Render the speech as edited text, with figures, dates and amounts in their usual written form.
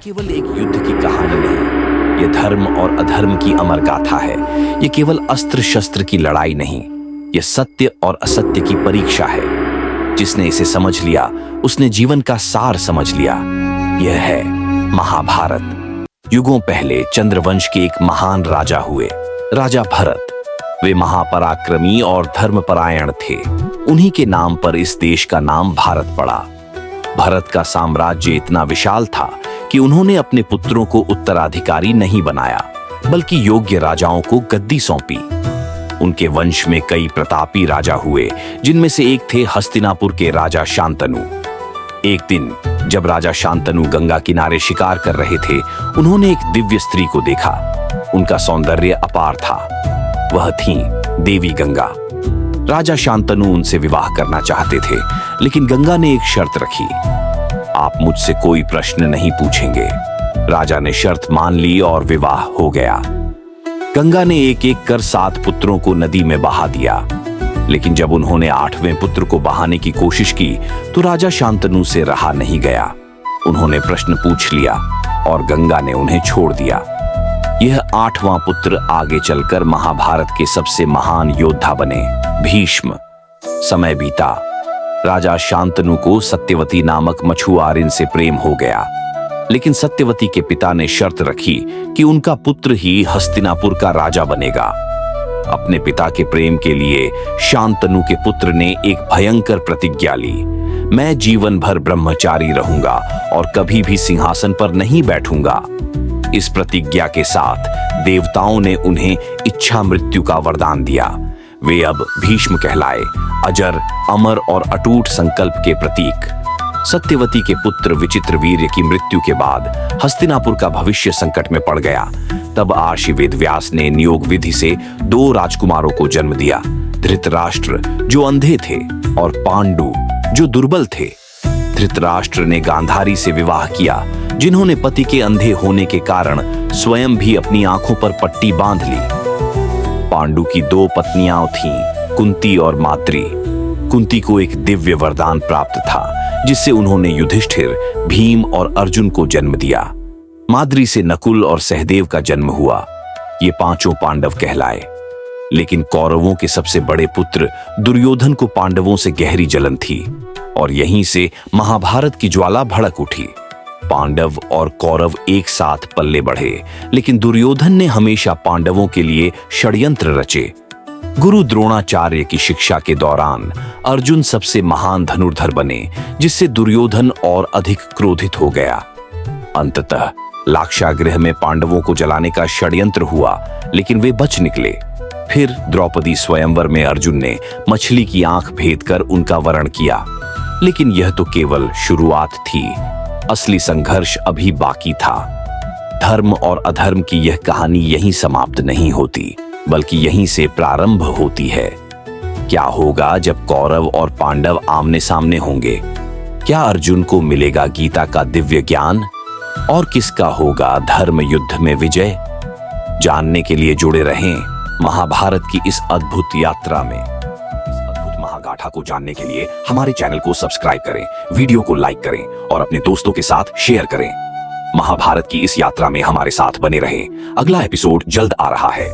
केवल एक युद्ध की कहानी नहीं, ये धर्म और अधर्म की अमर गाथा है। ये केवल अस्त्र शस्त्र की लड़ाई नहीं, ये सत्य और असत्य की परीक्षा है। जिसने इसे समझ लिया उसने जीवन का सार समझ लिया। यह है महाभारत। युगों पहले चंद्रवंश के एक महान राजा हुए, राजा भरत। वे महापराक्रमी और धर्मपरायण थे। उन्हीं के नाम पर इस देश का नाम भारत पड़ा। भरत का साम्राज्य इतना विशाल था कि उन्होंने अपने पुत्रों को उत्तराधिकारी नहीं बनाया, बल्कि योग्य राजाओं को गद्दी सौंपी। उनके वंश में कई प्रतापी राजा हुए, जिनमें से एक थे हस्तिनापुर के राजा शांतनु। एक दिन जब राजा शांतनु गंगा किनारे शिकार कर रहे थे, उन्होंने एक दिव्य स्त्री को देखा। उनका सौंदर्य अपार था। वह थी देवी गंगा। राजा शांतनु उनसे विवाह करना चाहते थे, लेकिन गंगा ने एक शर्त रखी। आप मुझसे कोई प्रश्न नहीं पूछेंगे। राजा ने शर्त मान ली और विवाह हो गया। गंगा ने एक एक कर 7 पुत्रों को नदी में बहा दिया, लेकिन जब उन्होंने 8वें पुत्र को बहाने की कोशिश की तो राजा शांतनु से रहा नहीं गया। उन्होंने प्रश्न पूछ लिया और गंगा ने उन्हें छोड़ दिया। यह 8वां पुत्र आगे चलकर महाभारत के सबसे महान योद्धा बने, भीष्म। समय बीता। राजा शांतनु को सत्यवती नामक मछुआरिन से प्रेम हो गया, लेकिन सत्यवती के पिता ने शर्त रखी कि उनका पुत्र ही हस्तिनापुर का राजा बनेगा। अपने पिता के प्रेम के लिए शांतनु के पुत्र ने एक भयंकर प्रतिज्ञा ली। मैं जीवन भर ब्रह्मचारी रहूंगा और कभी भी सिंहासन पर नहीं बैठूंगा। इस प्रतिज्ञा के साथ देवताओं ने उन्हें इच्छा मृत्यु का वरदान दिया। वे अब भीष्म कहलाए, अजर, अमर और अटूट संकल्प के प्रतीक। सत्यवती के पुत्र विचित्रवीर्य की मृत्यु के बाद हस्तिनापुर का भविष्य संकट में पड़ गया। तब आर्षि वेदव्यास ने नियोग विधि से 2 राजकुमारों को जन्म दिया, धृतराष्ट्र जो अंधे थे और पांडु जो दुर्बल थे। धृतराष्ट्र ने गांधारी से विवाह किया, जिन्होंने पति के अंधे होने के कारण स्वयं भी अपनी आंखों पर पट्टी बांध ली। पांडु की 2 पत्नियां थीं, कुंती और माद्री। कुंती को एक दिव्य वरदान प्राप्त था, जिससे उन्होंने युधिष्ठिर, भीम और अर्जुन को जन्म दिया। माद्री से नकुल और सहदेव का जन्म हुआ। ये 5 पांडव कहलाए। लेकिन कौरवों के सबसे बड़े पुत्र दुर्योधन को पांडवों से गहरी जलन थी, और यहीं से महाभारत की ज्वाला भड़क उठी। पांडव और कौरव एक साथ पल्ले बढ़े, लेकिन दुर्योधन ने हमेशा पांडवों के लिए षड्यंत्र रचे। गुरु द्रोणाचार्य की शिक्षा के दौरान अर्जुन सबसे महान धनुर्धर बने, जिससे दुर्योधन और अधिक क्रोधित हो गया। अंततः लाक्षागृह में पांडवों को जलाने का षड्यंत्र हुआ, लेकिन वे बच निकले। फिर द्रौपदी स्वयंवर में अर्जुन ने मछली की आंख भेद कर उनका वरण किया। लेकिन यह तो केवल शुरुआत थी। असली संघर्ष अभी बाकी था। धर्म और अधर्म की यह कहानी यहीं समाप्त नहीं होती, बल्कि यहीं से प्रारंभ होती है। क्या होगा जब कौरव और पांडव आमने सामने होंगे? क्या अर्जुन को मिलेगा गीता का दिव्य ज्ञान, और किसका होगा धर्म युद्ध में विजय? जानने के लिए जुड़े रहें महाभारत की इस अद्भुत यात्रा में। इस अद्भुत महागाथा को जानने के लिए हमारे चैनल को सब्सक्राइब करें, वीडियो को लाइक करें और अपने दोस्तों के साथ शेयर करें। महाभारत की इस यात्रा में हमारे साथ बने रहें। अगला एपिसोड जल्द आ रहा है।